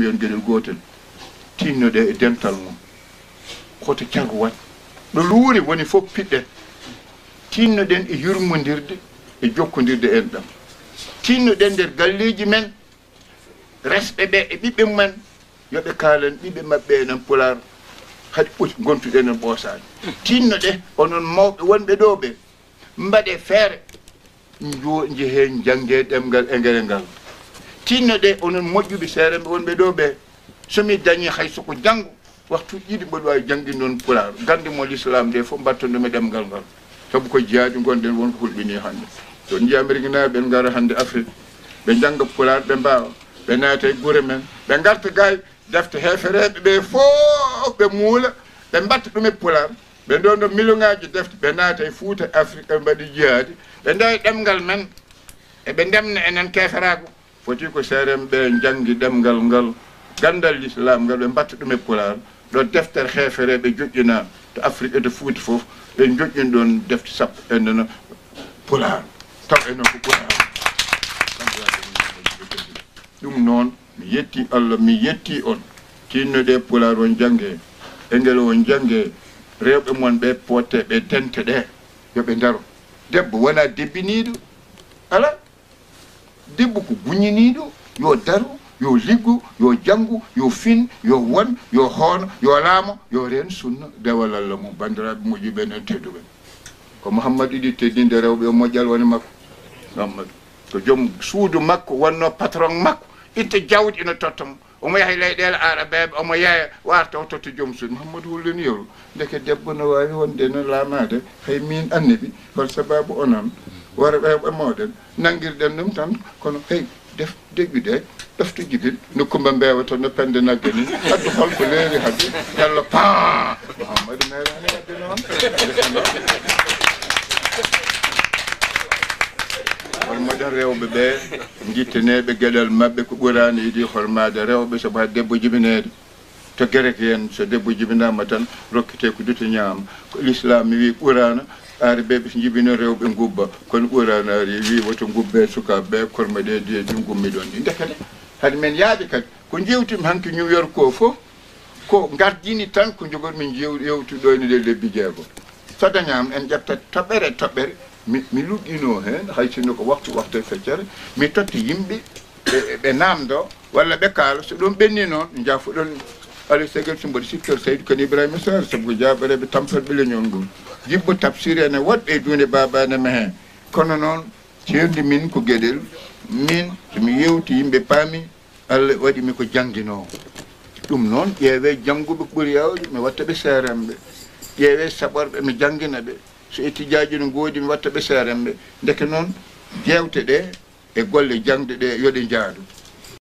mi yon gueɗel gotel tinnoɗe e dental mum koto cago wat ɗo luuri woni fof piɗɗen tinnoɗen e yurmodirde e jokkodirde en ɗam tinnoɗen nder galleji men resɓe ɓe e ɓiɓɓe mumen yoɓe kaalen ɓiɓɓe maɓɓe enen pular haɗi ɓoti gontuɗen en ɓoosaani tinnoɗe onon mawɓe wonɓe ɗo ɓe mbaɗe feere jeheen jangge ɗemgal e ngere ngal tinnoɗe onon moƴƴuɓe seeremɓe wonɓe ɗo ɓe somi dañi hay soko janngo waktu ɗiɗi mboɗo wawi jangguinde noon pular gande mo l'islam nde fof mbattonɗumi ɗemgal ngal sabu ko jeyaaɗi gonɗen wonko hulɓini hannde so on jiya amérique ɓen ngara hannde afrique ɓe jangga pular ɓe mbawa ɓe naata e guure men ɓe garta gay defte hefereɓe ɓe fof ɓe muula ɓe mbatta ɗum e pular ɓe donno million ngaji defte ɓe naata e Fuuta afrique ɓe mbaɗi jihaadi ɓe dawi ɗemgal men eɓe ndemna enen keferago foti ko seerem ɓe jangi ɗemgal ngal gandal l'islam ngal ɓe mbatta ɗum e pular ɗo deftere hefereɓe joƴƴina to afrique e to Fuuta fof ɓe joƴƴin ɗon defte sappo endena pular taw enen ko pular ɗum noon mi yetti Allah mi yetti on tinnoɗe pular on jange e ngel on jange rewɓe mon ɓe potte ɓe tente ɗe yoɓe daro debbo wona debbiniɗo ala debbo ko guñiniɗo yo daru yo liggu yo janggu yo fin yo won yo hoono yo laamo yo reen sunna dewal Allah mum bandiraɓe moƴƴuɓe nen tedduɓe ko Mouhammadou iɗi teddinde rewɓe o moƴƴal woni makko Mamadou ko joom suudu makko wonno patron makko itta jawdi ina totta mo omo yaha leyɗele arabeɓe omo yeeya warta o totta joom suudu Mouhammadou hullini yewru ndeke debbo no wawi wonde no laamade hay min annabi hol sababu onon worɓe ɓe mawɗen nanguirɗen ɗum tan kono hey deggude ɗofto jibin no kumba mbewa to no pende nagge ni addu holko leeri hade yalla pa Mouhammadou nayrani wadde noon hol moɗon rewɓe ɓe jitteneɓe gueɗal mabɓe ko ɓurani idi hormade rewɓe sobo ha debbo jibinede to guereke hen so debbo jibinama tan rokkete ko duto ñaama ko l'islam mi wi ɓurana ari ɓeɓe so jibino rewɓe gubba kono ɓurana ari wi woto gubbe sukaɓe korma ɗe di gummi ɗon ɗi dekete hade men yaaɓe kadi ko jewtimi hanke New York ko fof ko gardini tan ko jogotmin yewtuɗoyne ɗe lebbi jeego so dañama en ƴetta toɓɓere mi luɗɗino hen hay sinno ko waktu e feccere mi totta yimɓe ɓe namdo walla ɓe kaala so ɗum ɓenni noon jafoɗon alay sagel so mbaɗi sikkor Seydou Kane Ibrahima Sarr sabu ko jaɓareɓe tamperɓe leñol ngol jibbo tafsir ene woɗɓe e dunde babanema hen kono noon ceerdi min ko gueɗel min somi yewti yimɓe paami Allah waɗimi ko jangguinowo ɗum noon ƴeewe jangguɓe ɓuuri yawde mi wattaɓe seeremɓe ƴeewe saɓorɓe mi janggina ɓe so étudiaji no goodi mi wattaɓe seeremɓe ndeke noon jewte ɗe e golle jangde ɗe yoɗe jaadu